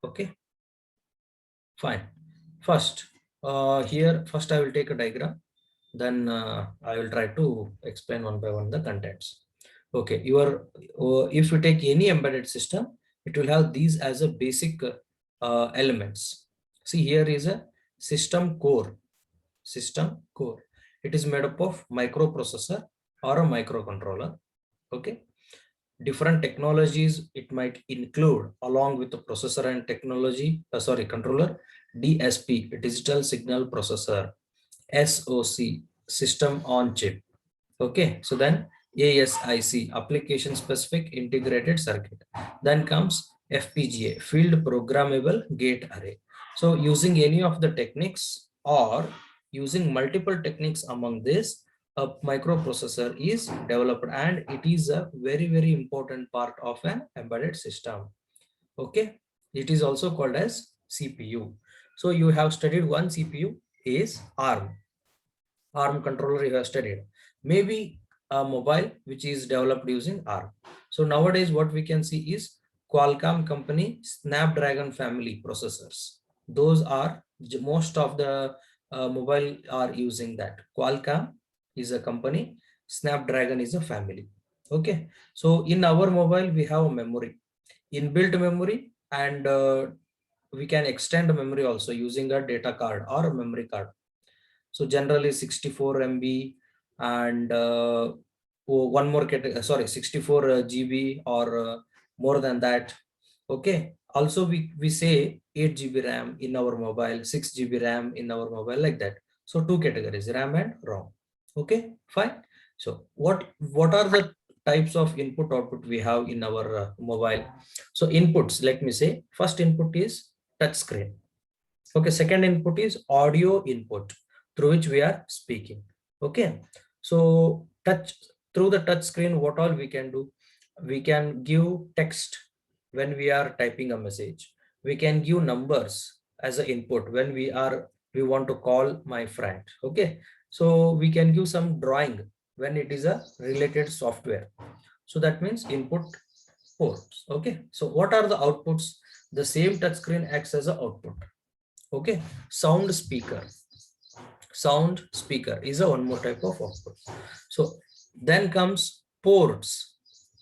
Okay, fine. First, first I will take a diagram. Then I will try to explain one by one the contents. Okay, if you take any embedded system, it will have these as a basic elements. See, here is a system core. System core. It is made up of microprocessor or a microcontroller. Okay, different technologies it might include along with the processor and technology. Controller. DSP, digital signal processor. SoC, system on chip. Okay, so then ASIC, application specific integrated circuit. Then comes FPGA, field programmable gate array. So using any of the techniques or using multiple techniques among this, a microprocessor is developed, and it is a very important part of an embedded system. Okay, it is also called as CPU. So you have studied one CPU is ARM controller you have studied. Maybe a mobile which is developed using ARM. So nowadays what we can see is Qualcomm company Snapdragon family processors. Those are most of the mobile are using that. Qualcomm is a company, Snapdragon is a family. Okay, so in our mobile we have a memory, inbuilt memory, and we can extend memory also using a data card or a memory card. So generally 64 MB and one more category, sorry, 64 GB or more than that. Okay. Also we say 8 GB RAM in our mobile, 6 GB RAM in our mobile, like that. So two categories, RAM and ROM. Okay, fine. So what are the types of input output we have in our mobile? So inputs, let me say, first input is touch screen. Okay, second input is audio input through which we are speaking. Okay, so through the touch screen, what all we can do? We can give text when we are typing a message. We can give numbers as an input when we want to call my friend. Okay, so we can give some drawing when it is a related software. So that means input ports. Okay, so what are the outputs? The same touch screen acts as an output. Okay, sound speaker is a one more type of output. So then comes ports.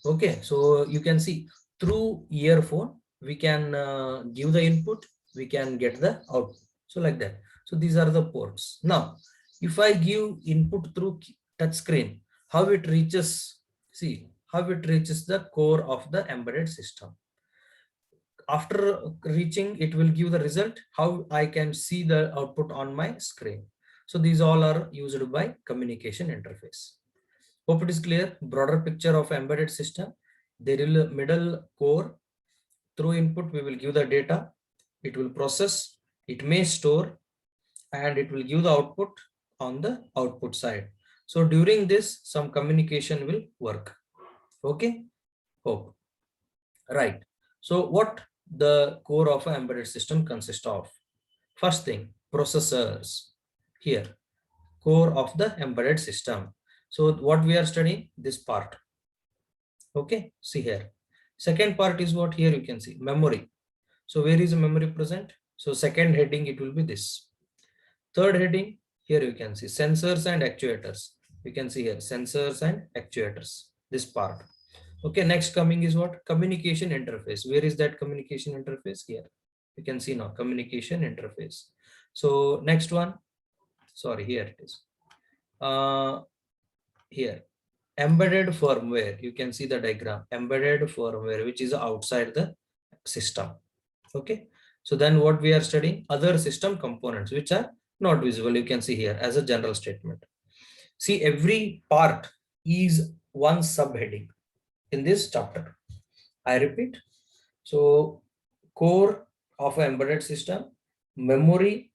Okay, so you can see through earphone we can give the input, we can get the output, so like that. So these are the ports. Now if I give input through touch screen, how it reaches, see how it reaches the core of the embedded system. After reaching, it will give the result how I can see the output on my screen. So these all are used by communication interface. Hope it is clear. Broader picture of embedded system. There is a middle core. Through input we will give the data, it will process, it may store, and it will give the output on the output side. So during this some communication will work. Okay, hope. Right. So what the core of an embedded system consists of? First thing, processors. Here, core of the embedded system. So what we are studying, this part. Okay, see here. Second part is what? Here you can see memory. So where is the memory present? So second heading it will be this. Third heading, here you can see sensors and actuators. You can see here sensors and actuators, this part. Okay, next coming is what? Communication interface. Where is that communication interface? Here you can see now communication interface. So next one, sorry, here it is. Here embedded firmware, you can see the diagram, embedded firmware, which is outside the system. Okay, so then what we are studying, other system components which are not visible. You can see here as a general statement. See, every part is one subheading in this chapter. I repeat. So core of an embedded system, memory,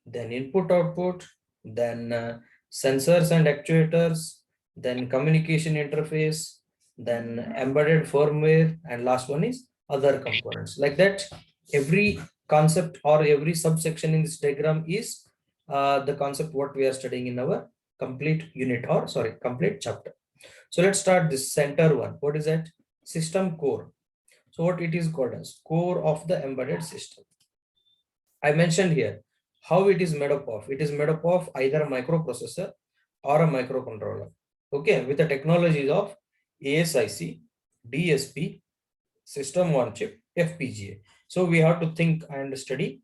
then input output, then sensors and actuators, then communication interface, then embedded firmware, and last one is other components. Like that, every concept or every subsection in this diagram is the concept what we are studying in our complete unit, or sorry, complete chapter. So let's start this center one. What is that? System core. So what it is called as core of the embedded system. I mentioned here how it is made up of. It is made up of either a microprocessor or a microcontroller. Okay, with the technologies of ASIC, DSP, system on chip, FPGA. So we have to think and study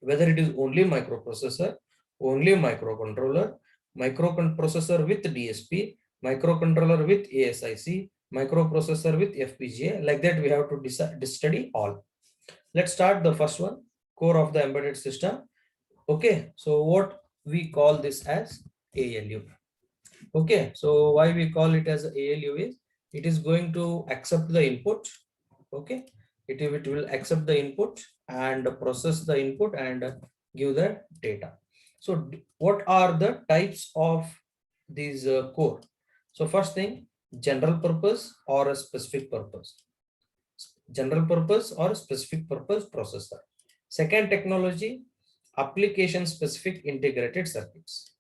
whether it is only microprocessor, only microcontroller, microprocessor with DSP, microcontroller with ASIC, microprocessor with FPGA. Like that, we have to study all. Let's start the first one, core of the embedded system. Okay, so what we call this as ALU. Okay, so why we call it as ALU is it is going to accept the input. Okay, it will accept the input and process the input and give the data. So what are the types of these core? So first thing, general purpose or a specific purpose. General purpose or specific purpose processor. Second technology, application specific integrated circuits.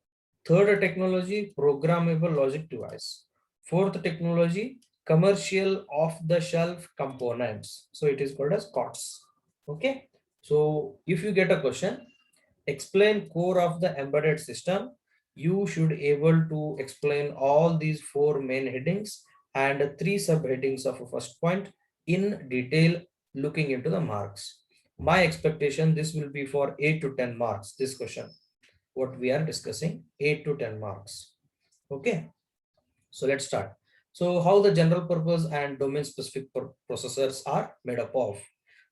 Third technology, programmable logic device. Fourth technology, commercial off the shelf components. So it is called as COTS. Okay. So if you get a question, explain core of the embedded system, you should able to explain all these four main headings and three subheadings of a first point in detail, looking into the marks. My expectation, this will be for 8 to 10 marks, this question what we are discussing, 8 to 10 marks. Okay, so let's start. So how the general purpose and domain specific processors are made up of.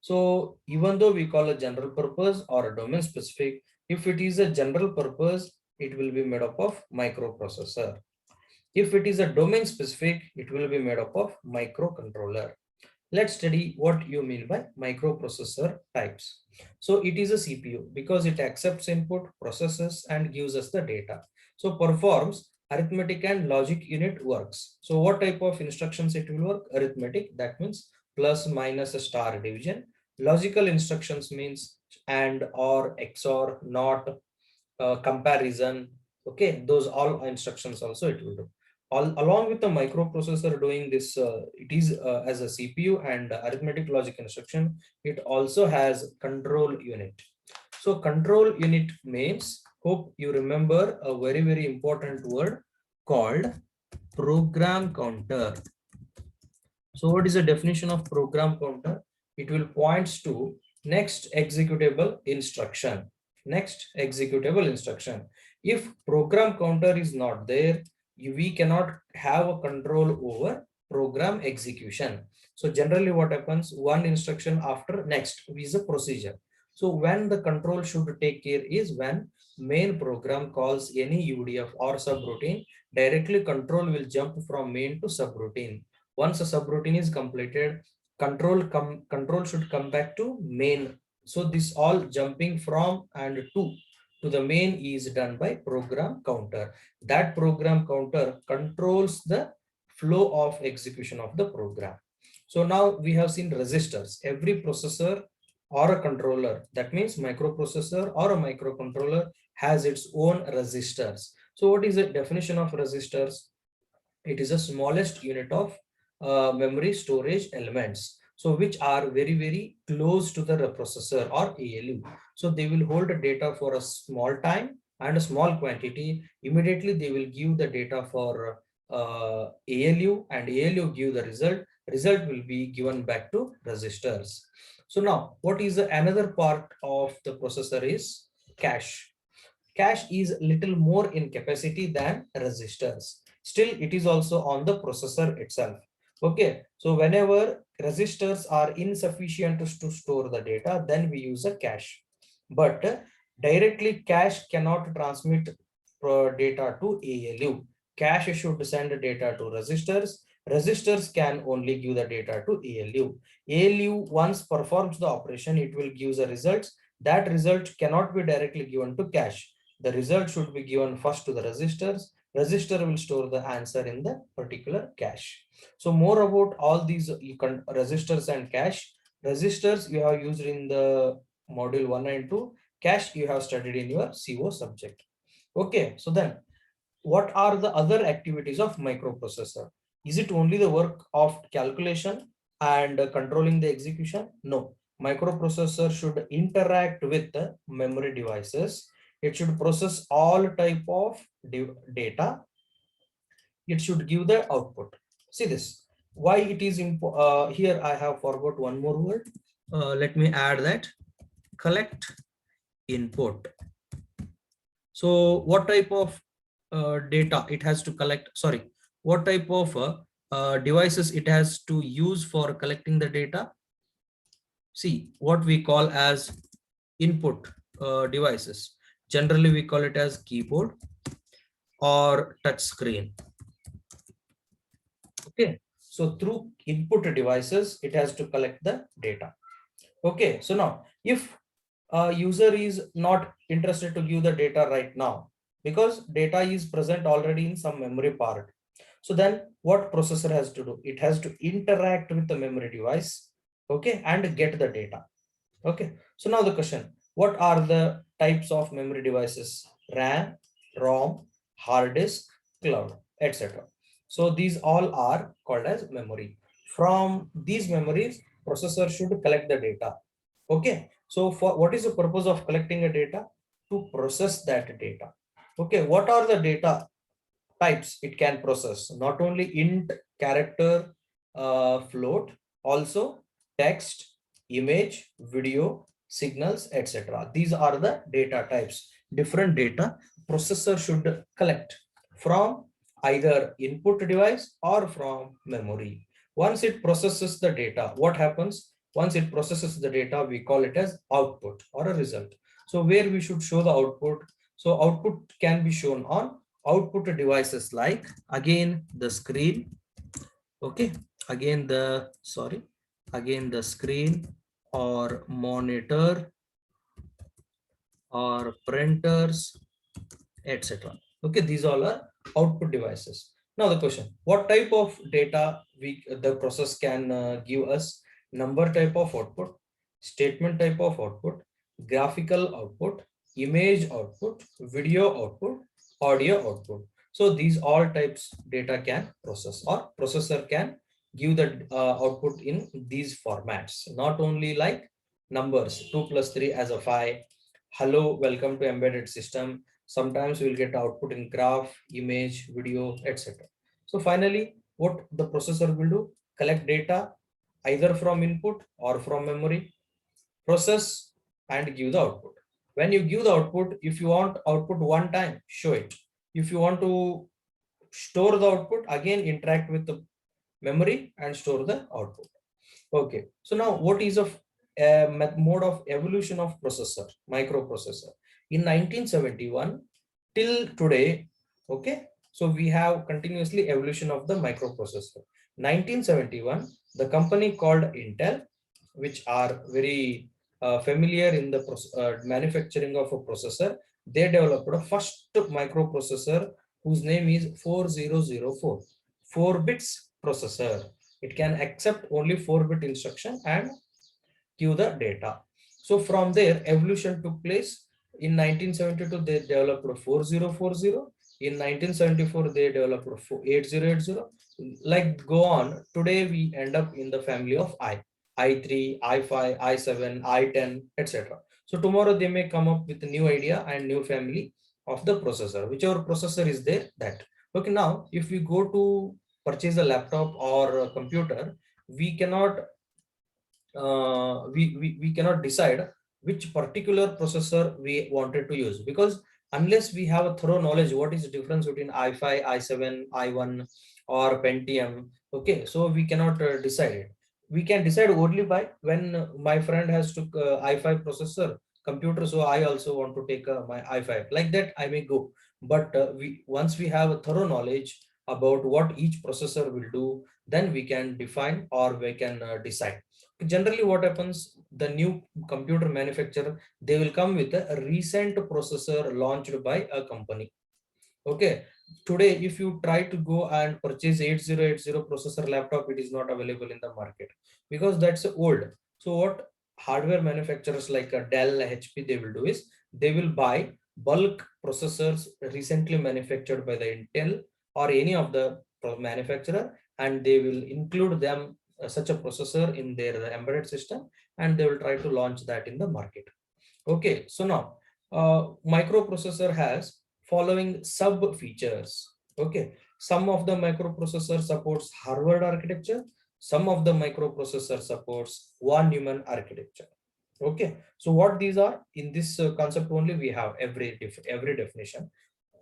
So even though we call a general purpose or a domain specific, if it is a general purpose, it will be made up of microprocessor. If it is a domain specific, it will be made up of microcontroller. Let's study what you mean by microprocessor types. So it is a CPU because it accepts input, processes, and gives us the data. So performs arithmetic and logic unit works. So what type of instructions it will work? Arithmetic, that means plus, minus, star division. Logical instructions means and, or, XOR, not, comparison. Okay, those all instructions also it will do. Along with the microprocessor doing this, it is as a CPU and arithmetic logic instruction, it also has control unit. So control unit means, hope you remember a very important word called program counter. So what is the definition of program counter? It will points to next executable instruction. Next executable instruction. If program counter is not there, we cannot have a control over program execution. So generally what happens, one instruction after next is a procedure. So when the control should take care is when main program calls any UDF or subroutine, directly control will jump from main to subroutine. Once a subroutine is completed, control should come back to main. So this all jumping from and to the main is done by program counter. That program counter controls the flow of execution of the program. So now we have seen registers. Every processor or a controller, that means microprocessor or a microcontroller, has its own registers. So what is the definition of registers? It is the smallest unit of memory storage elements, so which are very close to the processor or ALU. So they will hold the data for a small time and a small quantity. Immediately they will give the data for ALU, and ALU give the result will be given back to registers. So now what is another part of the processor is cache. Cache is little more in capacity than registers. Still, it is also on the processor itself. Okay, so whenever registers are insufficient to store the data, then we use a cache. But directly cache cannot transmit data to ALU. Cache should send data to registers. Registers can only give the data to ALU. ALU once performs the operation, it will give the results. That result cannot be directly given to cache. The result should be given first to the registers. Register will store the answer in the particular cache. So more about all these registers and cache. Registers you have used in the module 1 and 2. Cache you have studied in your CO subject. Okay, so then what are the other activities of microprocessor? Is it only the work of calculation? and controlling the execution? No. Microprocessor should interact with the memory devices. It should process all type of data. It should give the output. See this. Why it is here I have forgot one more word. Let me add that. Collect input. So what type of data it has to collect? Sorry, what type of devices it has to use for collecting the data? See, what we call as input devices. Generally, we call it as keyboard or touch screen. Okay, so through input devices, it has to collect the data. Okay, so now if a user is not interested to give the data right now because data is present already in some memory part, so then what processor has to do? It has to interact with the memory device, okay, and get the data. Okay, so now the question, what are the types of memory devices? RAM, ROM, hard disk, cloud, etc. So these all are called as memory. From these memories, processor should collect the data. Okay, so for what is the purpose of collecting a data? To process that data. Okay, what are the data types it can process? Not only int, character, float, also text, image, video, signals, etc. These are the data types. Different data processor should collect from either input device or from memory. Once it processes the data, what happens? Once it processes the data, we call it as output or a result. So where we should show the output? So output can be shown on output devices like again the screen, okay, again the screen or monitor or printers, etc. Okay, these all are output devices. Now the question, what type of data the process can give us? Number type of output, statement type of output, graphical output, image output, video output, audio output. So these all types data can process or processor can give the output in these formats. Not only like numbers 2 plus 3 as a 5, hello welcome to embedded system. Sometimes we'll get output in graph, image, video, etc. So finally, what the processor will do? Collect data either from input or from memory, process and give the output. When you give the output, if you want output one time, show it. If you want to store the output, again interact with the memory and store the output. Okay, so now what is a mode of evolution of processor, microprocessor? In 1971 till today, okay, so we have continuously evolution of the microprocessor. 1971, the company called Intel, which are very familiar in the manufacturing of a processor, they developed a first microprocessor whose name is 4004, 4 bits processor. It can accept only 4-bit instruction and give the data. So from there, evolution took place. In 1972, they developed 4040. In 1974, they developed 8080. Like go on. Today, we end up in the family of i3, i5, i7, i10, etc. So tomorrow, they may come up with a new idea and new family of the processor. Whichever processor is there, that. Okay, now if we go to purchase a laptop or a computer, we cannot we cannot decide which particular processor we wanted to use, because unless we have a thorough knowledge what is the difference between i5, i7, i1 or Pentium, okay, so we cannot decide it. We can decide only by when my friend has took i5 processor computer, so I also want to take my i5, like that I may go. But we once we have a thorough knowledge about what each processor will do, then we can define or we can decide. Generally what happens, the new computer manufacturer, they will come with a recent processor launched by a company. Okay, today if you try to go and purchase 8080 processor laptop, it is not available in the market because that's old. So what hardware manufacturers like a Dell, HP, they will do is they will buy bulk processors recently manufactured by the Intel or any of the manufacturer, and they will include them such a processor in their embedded system, and they will try to launch that in the market. Okay, so now microprocessor has following sub features. Okay, some of the microprocessor supports Harvard architecture, some of the microprocessor supports von Neumann architecture. Okay, so what these are in this concept only we have every definition.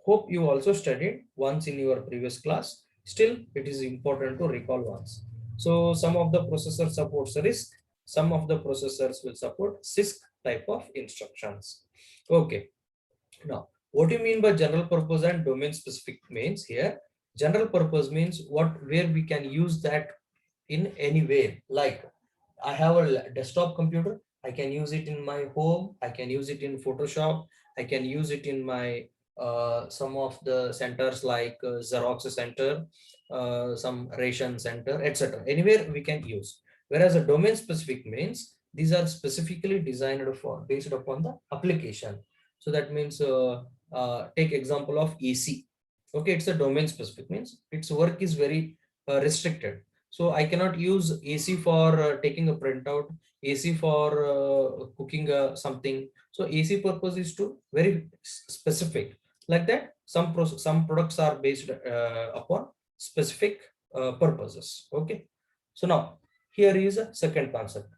Hope you also studied once in your previous class. Still, it is important to recall once. So some of the processor supports RISC, some of the processors will support CISC type of instructions. Okay, now what do you mean by general purpose and domain specific means here? General purpose means where we can use that in any way. Like I have a desktop computer, I can use it in my home, I can use it in Photoshop, I can use it in my some of the centers like Xerox center, some ration center, etc. Anywhere we can use. Whereas a domain specific means these are specifically designed for based upon the application. So that means take example of AC. Okay, it's a domain specific means its work is very restricted. So I cannot use AC for taking a printout, AC for cooking something. So AC purpose is to very specific. Like that, some products are based upon specific purposes. Okay. So now here is a second concept.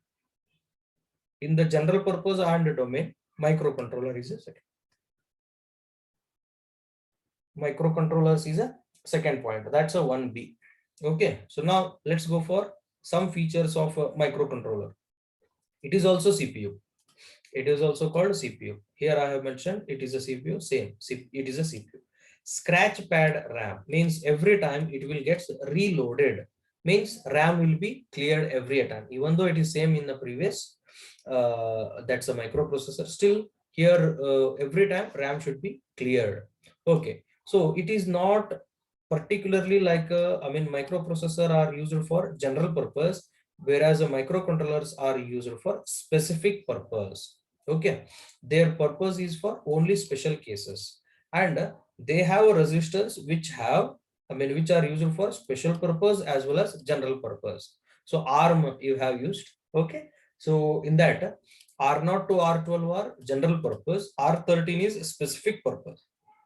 In the general purpose and domain, microcontroller is a second. Microcontrollers is a second point. That's a 1B. Okay, so now let's go for some features of a microcontroller. It is also CPU. It is also called CPU. Here I have mentioned it is a CPU, same, it is a CPU. Scratch pad RAM means every time it will get reloaded, means RAM will be cleared every time, even though it is same in the previous, that's a microprocessor. Still here every time RAM should be cleared. Okay, so it is not particularly like I mean microprocessor are used for general purpose, whereas the microcontrollers are used for specific purpose. Okay, their purpose is for only special cases, and they have resistors which have, I mean, which are used for special purpose as well as general purpose. So ARM you have used. Okay, so in that R0 to R12 are general purpose, R13 is specific purpose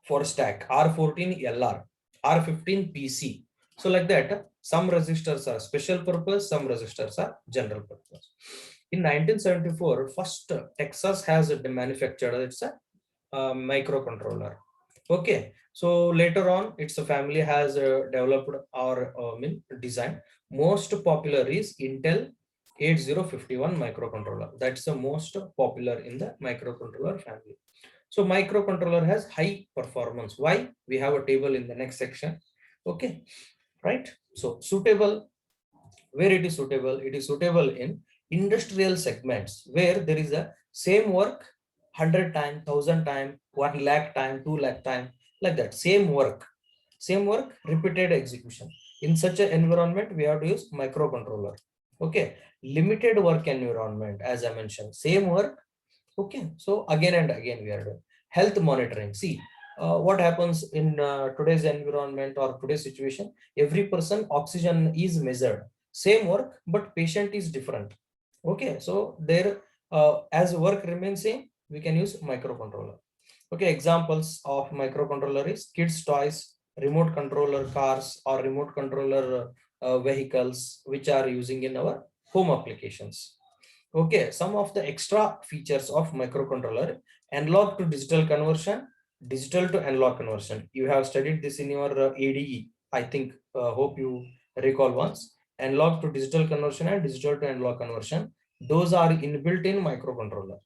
for stack, R14 LR, R15 PC. So like that, some resistors are special purpose, some resistors are general purpose. In 1974, first Texas has manufactured it's a microcontroller. Okay, so later on, its family has developed or designed. Most popular is Intel 8051 microcontroller. That's the most popular in the microcontroller family. So microcontroller has high performance. Why? We have a table in the next section. Okay, right? So suitable, where it is suitable? It is suitable in industrial segments where there is a same work 100 times, 1000 times, 1 lakh time, 2 lakh time, like that. Same work, repeated execution. In such an environment, we have to use microcontroller. Okay, limited work environment, as I mentioned, same work. Okay, so again and again we are doing health monitoring. See, what happens in today's environment or today's situation, every person oxygen is measured, same work, but patient is different. Okay, so there, as work remains same, we can use microcontroller. Okay, examples of microcontroller is kids toys, remote controller cars, or remote controller vehicles, which are using in our home applications. Okay, some of the extra features of microcontroller: analog to digital conversion, digital to analog conversion. You have studied this in your ADE. I think, hope you recall once. Analog to digital conversion and digital to analog conversion. Those are inbuilt in microcontroller.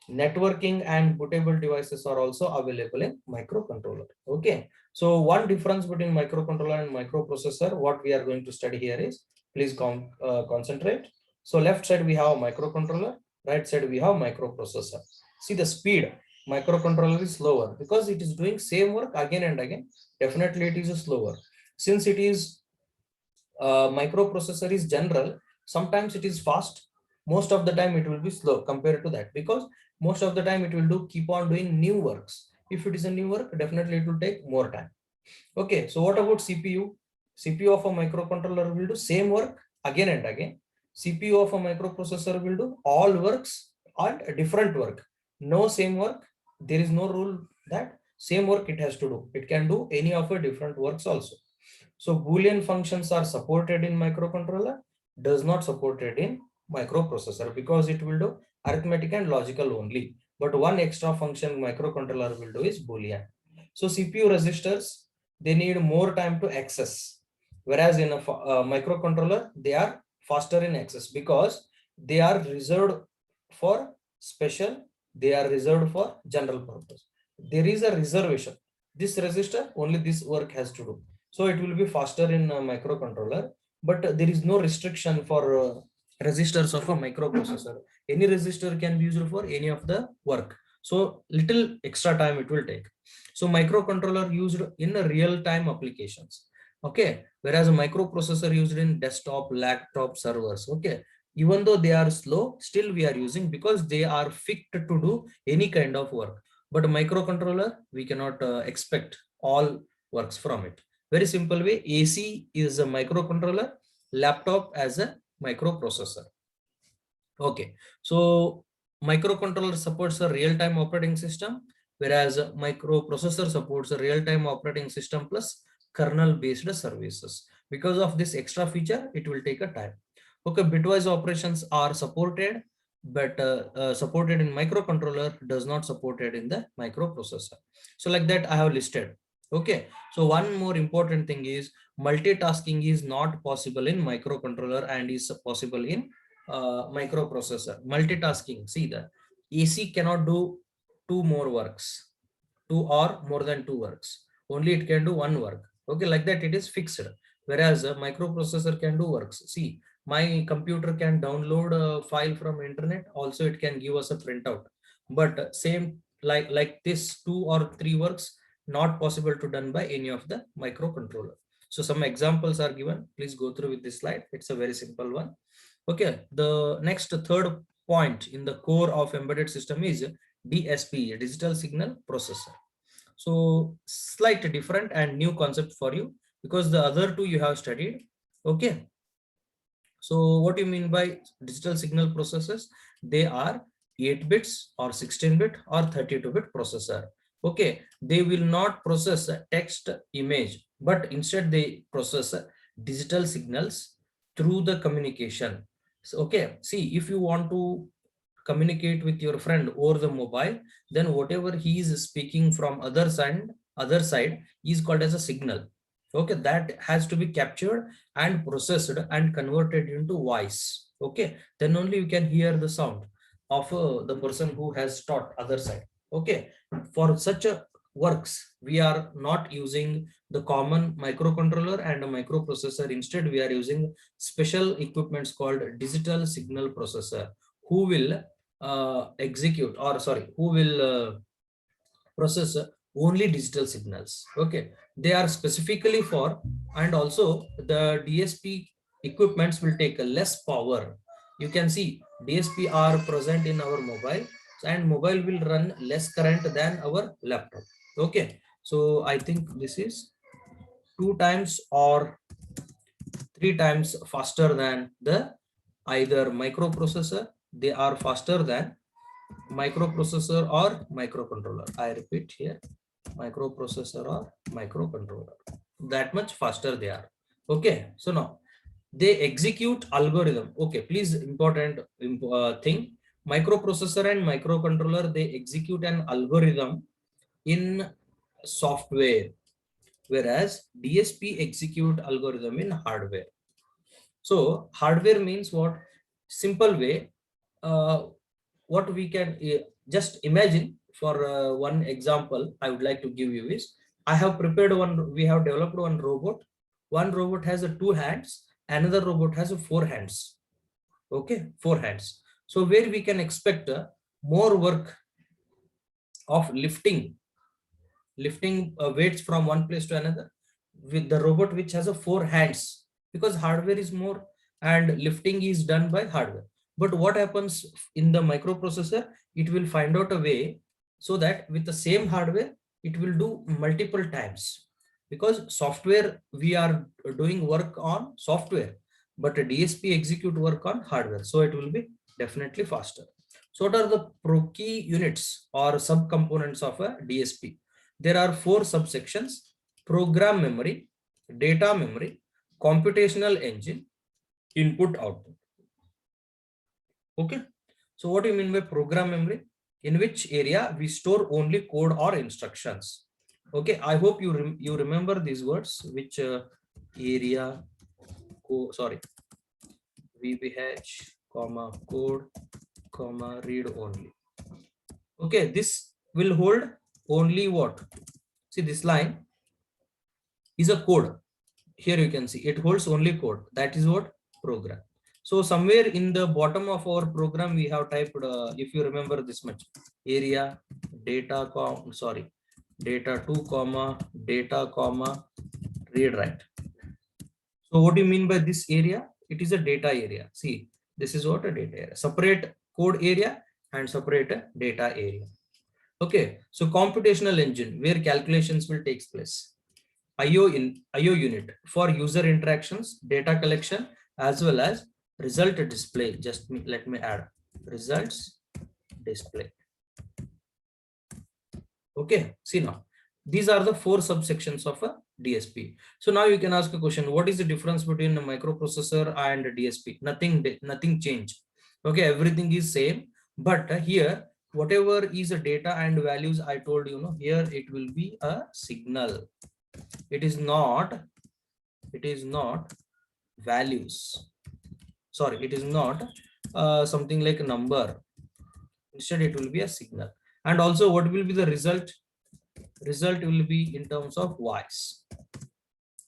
Networking and bootable devices are also available in microcontroller. Okay, so one difference between microcontroller and microprocessor, what we are going to study here is, please concentrate. So left side we have microcontroller, right side we have microprocessor. See the speed, microcontroller is slower because it is doing same work again and again. Definitely it is slower. Since it is microprocessor is general, sometimes it is fast, most of the time it will be slow compared to that, because most of the time it will do keep on doing new works. If it is a new work, definitely it will take more time. Okay, so what about CPU? CPU of a microcontroller will do same work again and again, CPU of a microprocessor will do all works and different work. No same work. There is no rule that same work it has to do. It can do any of a different works also. So Boolean functions are supported in microcontroller, does not supported in microprocessor because it will do arithmetic and logical only. But one extra function microcontroller will do is Boolean. So CPU registers, they need more time to access. Whereas in a microcontroller, they are faster in access because they are reserved for special, they are reserved for general purpose. There is a reservation. This register, only this work has to do. So it will be faster in a microcontroller, but there is no restriction for registers of a microprocessor. Any register can be used for any of the work. So little extra time it will take. So microcontroller used in real-time applications. Okay, whereas a microprocessor used in desktop, laptop, servers. Okay, even though they are slow, still we are using because they are fixed to do any kind of work. But a microcontroller, we cannot expect all works from it. Very simple way, AC is a microcontroller, laptop as a microprocessor. Okay, so microcontroller supports a real-time operating system, whereas a microprocessor supports a real-time operating system plus kernel-based services. Because of this extra feature, it will take a time. Okay, bitwise operations are supported, but supported in microcontroller, does not supported in the microprocessor. So like that, I have listed. Okay, so one more important thing is multitasking is not possible in microcontroller and is possible in microprocessor. Multitasking, see that AC cannot do two more works, two or more than two works. Only it can do one work. Okay, like that it is fixed. Whereas a microprocessor can do works. See, my computer can download a file from internet. Also, it can give us a printout. But same like this, two or three works not possible to done by any of the microcontroller. So some examples are given. Please go through with this slide. It's a very simple one. Okay, the next third point in the core of embedded system is DSP, digital signal processor. So slight different and new concept for you because the other two you have studied. Okay, so what do you mean by digital signal processors? They are 8 bits or 16-bit or 32-bit processor. Okay, they will not process text image, but instead they process digital signals through the communication. So, okay, see, if you want to communicate with your friend over the mobile, then whatever he is speaking from other side is called as a signal. Okay, that has to be captured and processed and converted into voice. Okay, then only you can hear the sound of the person who has taught other side. Okay, for such a works we are not using the common microcontroller and a microprocessor. Instead we are using special equipments called digital signal processor, who will execute, or sorry, who will process only digital signals. Okay, they are specifically for, and also the DSP equipments will take a less power. You can see DSP are present in our mobile, and mobile will run less current than our laptop. Okay, so I think this is 2 times or 3 times faster than the either microprocessor. They are faster than microprocessor or microcontroller. I repeat here, microprocessor or microcontroller. That much faster they are. Okay, so now they execute algorithm. Okay, please, important thing. Microprocessor and microcontroller, they execute an algorithm in software, whereas DSP execute algorithm in hardware. So hardware means what? Simple way. What we can just imagine for one example I would like to give you is, I have prepared one, we have developed one robot. One robot has two hands, another robot has four hands. Okay, four hands. So where we can expect more work of lifting weights from one place to another with the robot which has four hands, because hardware is more and lifting is done by hardware. But what happens in the microprocessor, it will find out a way so that with the same hardware it will do multiple times, because software, we are doing work on software, but a DSP execute work on hardware. So it will be definitely faster. So what are the key units or subcomponents of a DSP? There are 4 subsections: program memory, data memory, computational engine, input output. Okay. So what do you mean by program memory? In which area we store only code or instructions. Okay. I hope you remember these words, which area, VBH, comma, code, comma, read only. Okay. This will hold only what? See, this line is a code. Here you can see it holds only code. That is what? Program. So somewhere in the bottom of our program, we have typed, if you remember this much, area, data, data 2, comma, data, comma, read write. So what do you mean by this area? It is a data area. See, this is what a data area. Separate code area and separate data area. Okay. So computational engine, where calculations will take place. IO unit for user interactions, data collection, as well as result display. Just let me add results display. Okay, see now these are the 4 subsections of a DSP. So now you can ask a question: what is the difference between a microprocessor and a DSP? Nothing changed. Okay, everything is same, but here whatever is a data and values, I told you, here it will be a signal. It is not values. Sorry, it is not something like a number. Instead, it will be a signal. And also, what will be the result? Result will be in terms of voice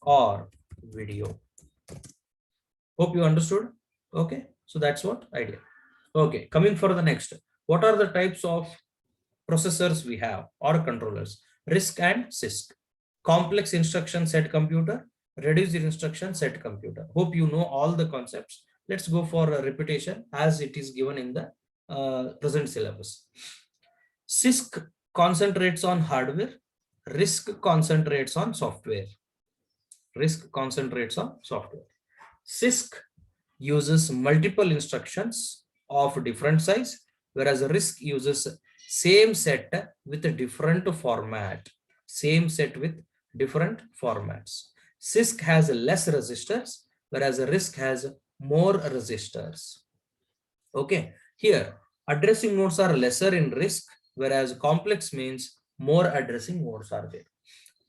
or video. Hope you understood. Okay, so that's what idea. Okay, coming for the next. What are the types of processors we have or controllers? RISC and CISC. Complex instruction set computer, reduced instruction set computer. Hope you know all the concepts. Let's go for a repetition as it is given in the present syllabus. CISC concentrates on hardware, RISC concentrates on software. RISC concentrates on software. CISC uses multiple instructions of different size, whereas RISC uses same set with a different format. Same set with different formats. CISC has less resistors, whereas RISC has more resistors. Okay, here addressing modes are lesser in RISC, whereas complex means more addressing modes are there.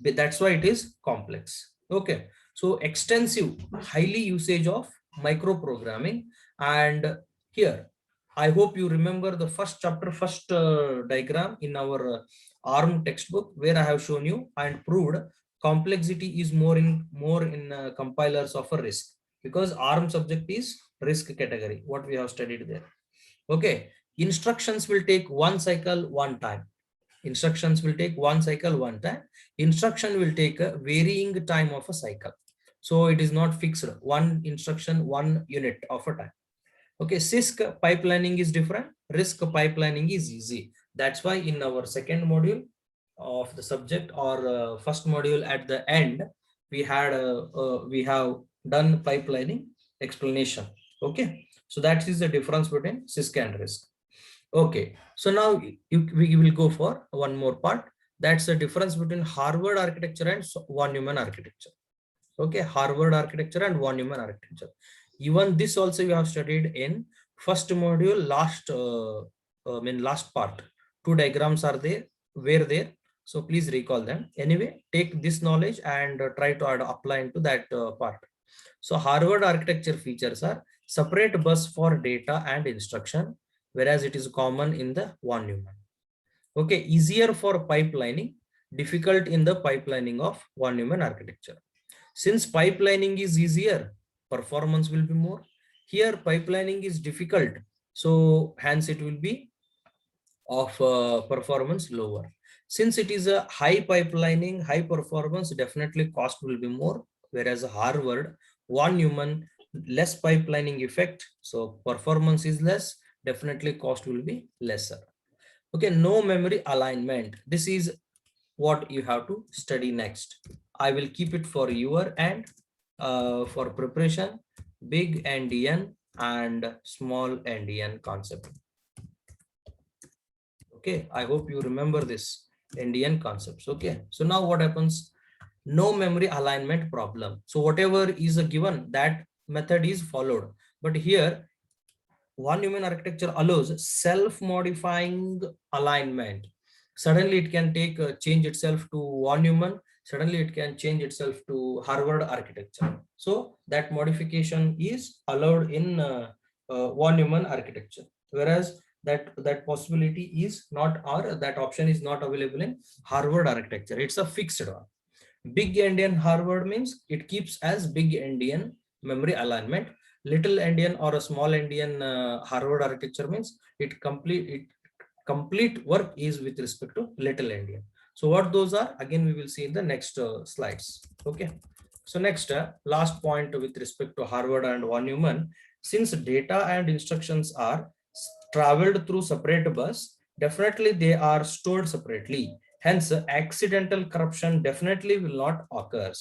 But that's why it is complex. Okay, so extensive, highly usage of microprogramming. And here, I hope you remember the first chapter, first diagram in our ARM textbook, where I have shown you and proved complexity is more in compilers of a RISC, because ARM subject is RISC category, what we have studied there. Okay, instructions will take one cycle one time. Instructions will take one cycle one time. Instruction will take a varying time of a cycle. So it is not fixed. One instruction, one unit of a time. Okay, CISC pipelining is different. RISC pipelining is easy. That's why in our second module of the subject, or first module at the end, we have done pipelining explanation. Okay, so that is the difference between CISC and RISC. Okay, so now we will go for one more part. That's the difference between Harvard architecture and von Neumann architecture. Okay, Harvard architecture and von Neumann architecture. Even this also you have studied in first module, last part. 2 diagrams are there, were there. So please recall them. Anyway, take this knowledge and try to apply into that part. So Harvard architecture features are separate bus for data and instruction, whereas it is common in the von Neumann. Okay, easier for pipelining, difficult in the pipelining of von Neumann architecture. Since pipelining is easier, performance will be more. Here pipelining is difficult, so hence it will be of performance lower. Since it is a high pipelining, high performance, definitely cost will be more, whereas Harvard, von Neumann, less pipelining effect, so performance is less, definitely cost will be lesser. Okay, no memory alignment. This is what you have to study next. I will keep it for your and for preparation. big endian and small endian concept. Okay, I hope you remember this endian concepts. Okay, so now what happens? No memory alignment problem. So whatever is a given, that method is followed. But here, one human architecture allows self-modifying alignment. Suddenly it can take change itself to one human. Suddenly it can change itself to Harvard architecture. So that modification is allowed in one human architecture. Whereas that possibility is not, or that option is not available in Harvard architecture. It's a fixed one. Big endian Harvard means it keeps as big endian memory alignment. Little endian or a small endian Harvard architecture means complete work is with respect to little endian. So what those are, again we will see in the next slides. Okay. So next, last point with respect to Harvard and von Neumann, since data and instructions are traveled through separate bus, definitely they are stored separately. Hence, accidental corruption definitely will not occur.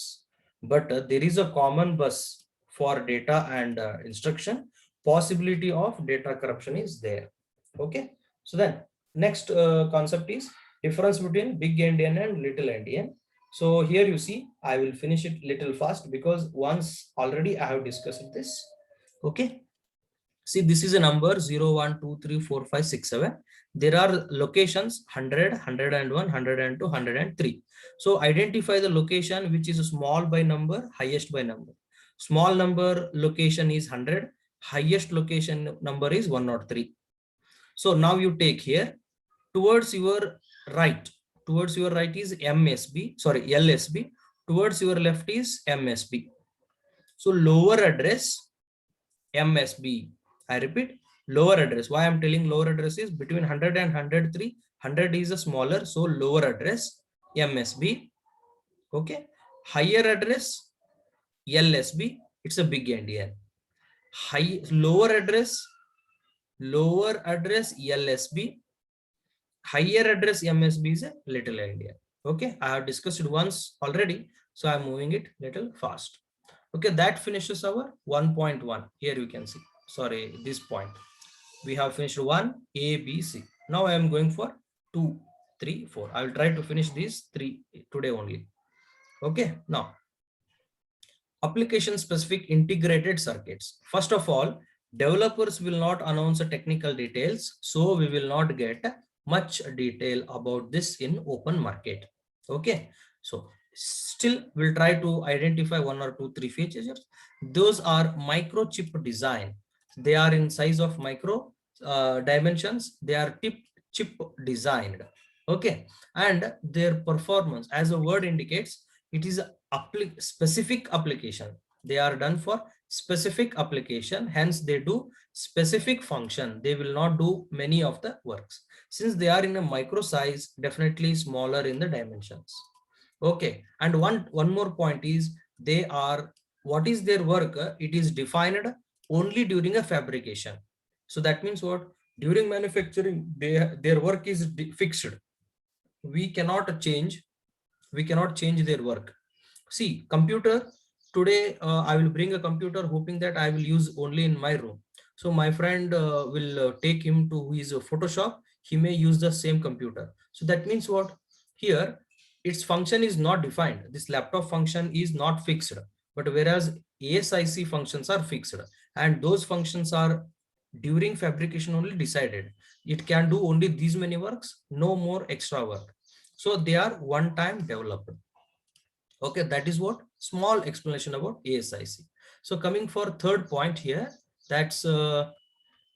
But there is a common bus for data and instruction. Possibility of data corruption is there. Okay. So then next concept is difference between big endian and little endian. So here you see, I will finish it little fast because once already I have discussed this. Okay. See, this is a number 0, 1, 2, 3, 4, 5, 6, 7. There are locations 100, 101, 102, 103. So identify the location which is small by number, highest by number. Small number location is 100, highest location number is 103. So now you take here towards your right. Towards your right is MSB, sorry, LSB. Towards your left is MSB. So lower address MSB. I repeat, lower address. Why I'm telling lower address is between 100 and 103. 100 is a smaller, so lower address MSB. Okay. Higher address LSB. It's a big endian. Lower address LSB. Higher address MSB is a little endian. Okay. I have discussed it once already, so I'm moving it little fast. Okay, that finishes our 1.1. Here you can see, sorry, this point. We have finished 1, A, B, C. Now I am going for 2, 3, 4. I will try to finish these 3 today only. Okay, now application specific integrated circuits. First of all, developers will not announce the technical details, so we will not get much detail about this in open market. Okay, so still we'll try to identify 1 or 2, 3 features. Those are microchip design. They are in size of micro dimensions. They are chip designed. Okay, and their performance, as the word indicates, it is a specific application. They are done for specific application. Hence, they do specific function. They will not do many of the works. Since they are in a micro size, definitely smaller in the dimensions. Okay, and one more point is they are, what is their work? It is defined only during a fabrication. So that means what? During manufacturing, their work is fixed. We cannot change their work. See, computer, today I will bring a computer hoping that I will use only in my room. So my friend will take him to his Photoshop. He may use the same computer. So that means what? Here, its function is not defined. This laptop function is not fixed. But whereas ASIC functions are fixed, and those functions are during fabrication only decided. It can do only these many works, no more extra work. So they are one time developed. Okay, that is what small explanation about ASIC. So coming for third point here, that's a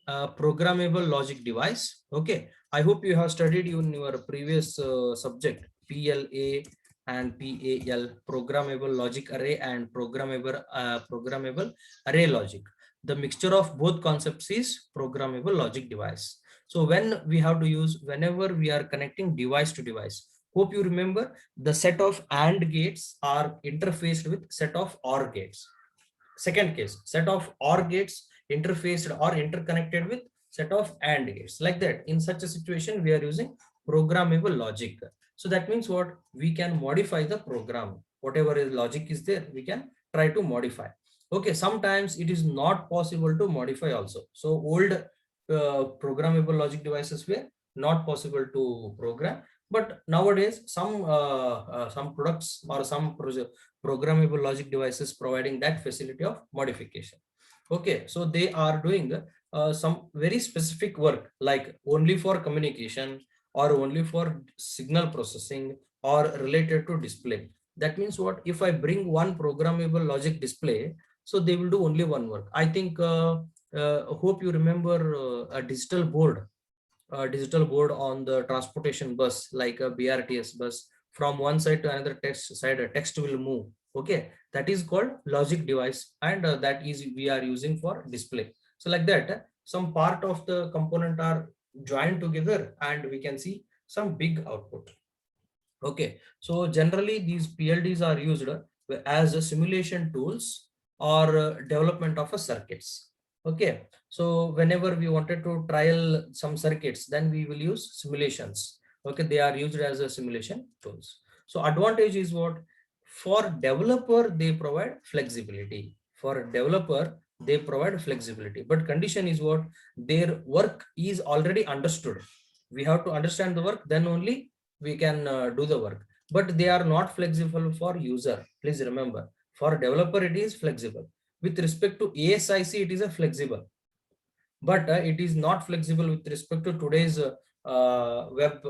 programmable logic device. Okay, I hope you have studied in your previous subject PLA and PAL, programmable logic array and programmable array logic. The mixture of both concepts is programmable logic device. So when we have to use, whenever we are connecting device to device, hope you remember the set of AND gates are interfaced with set of OR gates. Second case, set of OR gates interfaced or interconnected with set of AND gates. Like that, in such a situation, we are using programmable logic. So that means what? We can modify the program. Whatever is logic is there, we can try to modify. Okay, sometimes it is not possible to modify also. So old programmable logic devices were not possible to program, but nowadays some products or some programmable logic devices providing that facility of modification. Okay, so they are doing some very specific work, like only for communication or only for signal processing or related to display. That means what? If I bring one programmable logic display, so they will do only one work. I think hope you remember a digital board on the transportation bus, like a BRTS bus. From one side to another text side, a text will move. Okay, that is called logic device, and that is we are using for display. So like that, some part of the component are joined together, and we can see some big output. Okay, so generally these PLDs are used as a simulation tools or development of a circuits. Okay, so whenever we wanted to trial some circuits, then we will use simulations. Okay, they are used as a simulation tools. So advantage is what? For developer, they provide flexibility. For developer, they provide flexibility. But condition is what? Their work is already understood. We have to understand the work, then only we can do the work. But they are not flexible for user. Please remember, for developer, it is flexible. With respect to ASIC, it is a flexible, but it is not flexible with respect to today's web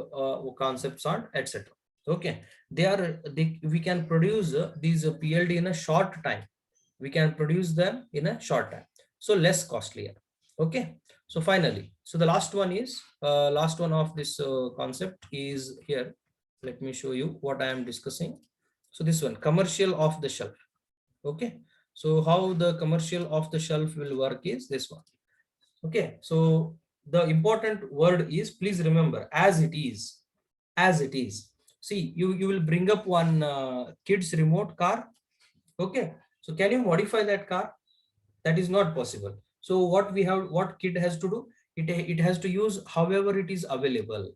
concepts on etc. Okay, we can produce these PLD in a short time. We can produce them in a short time, so less costlier. Okay, so finally, so the last one is last one of this concept is here. Let me show you what I am discussing. So this one, commercial off the shelf. Okay, so how the commercial off the shelf will work is this one. Okay, so the important word is, please remember, as it is. As it is. See, you will bring up one kid's remote car. Okay, so can you modify that car? That is not possible. So what kid has to do? It has to use however it is available.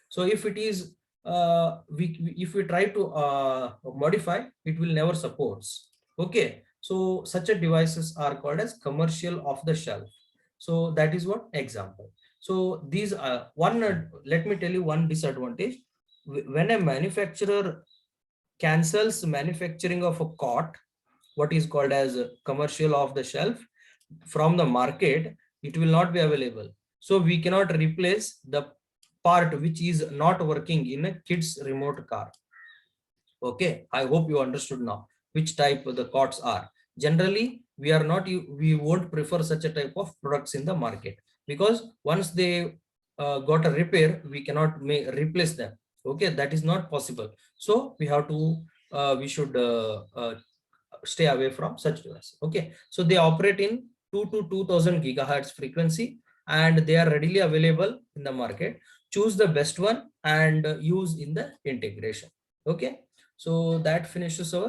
So if it is if we try to modify, it will never supports. Okay, so such a devices are called as commercial off the shelf. So that is what example. So these are one let me tell you one disadvantage. When a manufacturer cancels manufacturing of a cot, what is called as commercial off the shelf, from the market, it will not be available. So we cannot replace the part which is not working in a kid's remote car. Okay, I hope you understood now which type the cots are. Generally, we won't prefer such a type of products in the market, because once they got a repair, we cannot replace them. Okay, that is not possible. So we have to we should stay away from such devices. Okay, so they operate in 2 to 2000 gigahertz frequency, and they are readily available in the market. Choose the best one and use in the integration. Okay, so that finishes our